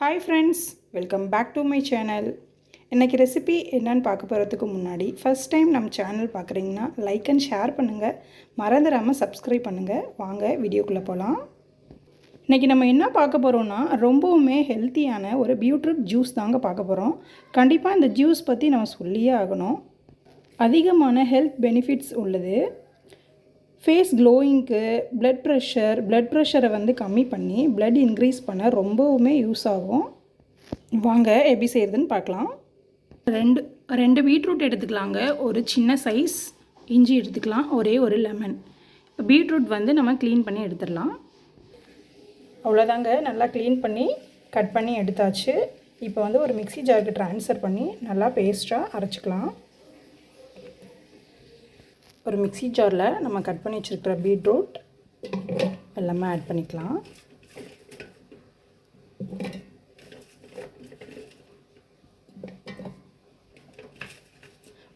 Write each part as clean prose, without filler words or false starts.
Hi friends, welcome back to my channel. இன்றைக்கி recipe என்னன்னு பார்க்க போகிறதுக்கு முன்னாடி ஃபஸ்ட் டைம் நம்ம சேனல் பார்க்குறீங்கன்னா லைக் அண்ட் ஷேர் பண்ணுங்கள், மறந்துடாமல் சப்ஸ்கிரைப் பண்ணுங்கள். வாங்க வீடியோக்குள்ளே போகலாம். இன்றைக்கி நம்ம என்ன பார்க்க போகிறோன்னா ரொம்பவுமே ஹெல்த்தியான ஒரு பீட்ரூட் ஜூஸ் தாங்க பார்க்க போகிறோம். கண்டிப்பாக இந்த ஜூஸ் பற்றி நம்ம சொல்லியே ஆகணும். அதிகமான ஹெல்த் பெனிஃபிட்ஸ் உள்ளது. ஃபேஸ் க்ளோயிங்க்கு, ப்ளட் ப்ரெஷரை வந்து கம்மி பண்ணி ப்ளட் இன்க்ரீஸ் பண்ண ரொம்பவுமே யூஸ் ஆகும். வாங்க எப்படி செய்கிறதுன்னு பார்க்கலாம். ரெண்டு பீட்ரூட் எடுத்துக்கலாங்க. ஒரு சின்ன சைஸ் இஞ்சி எடுத்துக்கலாம். ஒரே ஒரு லெமன். பீட்ரூட் வந்து நம்ம க்ளீன் பண்ணி எடுத்துடலாம். அவ்வளோதாங்க, நல்லா க்ளீன் பண்ணி கட் பண்ணி எடுத்தாச்சு. இப்போ வந்து ஒரு மிக்ஸி ஜாருக்கு ட்ரான்ஸ்ஃபர் பண்ணி நல்லா பேஸ்ட்டாக அரைச்சிக்கலாம். ஒரு மிக்ஸி ஜாரில் நம்ம கட் பண்ணி வச்சுருக்கிற பீட்ரூட் எல்லாமே ஆட் பண்ணிக்கலாம்.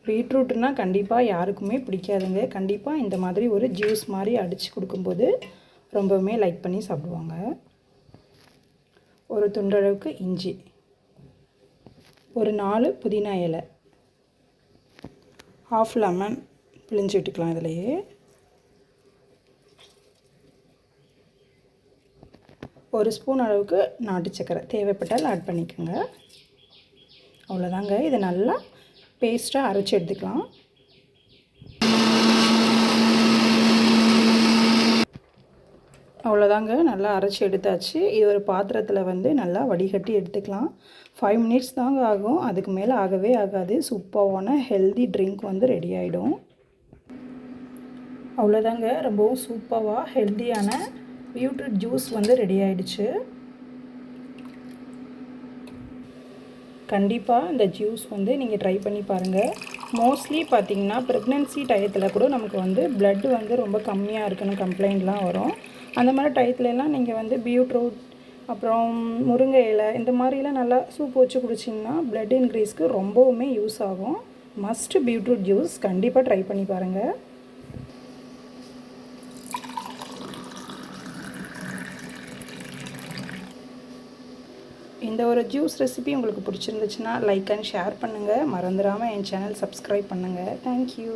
பீட்ரூட்னால் கண்டிப்பாக யாருக்குமே பிடிக்காதுங்க. கண்டிப்பாக இந்த மாதிரி ஒரு ஜூஸ் மாதிரி அடித்து கொடுக்கும்போது ரொம்பவுமே லைக் பண்ணி சாப்பிடுவாங்க. ஒரு துண்டளவுக்கு இஞ்சி, ஒரு 4 புதினா இலை, ஹாஃப் லெமன் பிழிஞ்சு விட்டுக்கலாம். இதிலையே ஒரு ஸ்பூன் அளவுக்கு நாட்டு சக்கரை தேவைப்பட்டால் ஆட் பண்ணிக்கோங்க. அவ்வளோதாங்க, இதை நல்லா பேஸ்ட்டாக அரைச்சி எடுத்துக்கலாம். அவ்வளோதாங்க, நல்லா அரைச்சி எடுத்தாச்சு. இது ஒரு பாத்திரத்தில் வந்து நல்லா வடிகட்டி எடுத்துக்கலாம். 5 மினிட்ஸ் தாங்க ஆகும், அதுக்கு மேலே ஆகவே ஆகாது. சூப்பரான ஹெல்தி ட்ரிங்க் வந்து ரெடி ஆகிடும். அவ்வளோதாங்க, ரொம்பவும் சூப்பராக ஹெல்த்தியான பீட்ரூட் ஜூஸ் வந்து ரெடி ஆகிடுச்சு. கண்டிப்பாக இந்த ஜூஸ் வந்து நீங்கள் ட்ரை பண்ணி பாருங்கள். மோஸ்ட்லி பார்த்திங்கன்னா ப்ரெக்னென்சி டயத்தில் கூட நமக்கு வந்து ப்ளட் வந்து ரொம்ப கம்மியாக இருக்குன்னு கம்ப்ளைண்ட்லாம் வரும். அந்த மாதிரி டயத்துலலாம் நீங்கள் வந்து பீட்ரூட் அப்புறம் முருங்கை இலை இந்த மாதிரிலாம் நல்லா சூப் வச்சு குடிச்சிங்கன்னா ப்ளட் இன்க்ரீஸ்க்கு ரொம்பவுமே யூஸ் ஆகும். மஸ்ட் பீட்ரூட் ஜூஸ் கண்டிப்பாக ட்ரை பண்ணி பாருங்கள். இந்த ஒரு ஜூஸ் ரெசிபி உங்களுக்கு பிடிச்சிருந்துச்சுன்னா லைக் அண்ட் ஷேர் பண்ணுங்கள். மறந்துடாமல் என் சேனல் சப்ஸ்கிரைப் பண்ணுங்கள். தேங்க்யூ.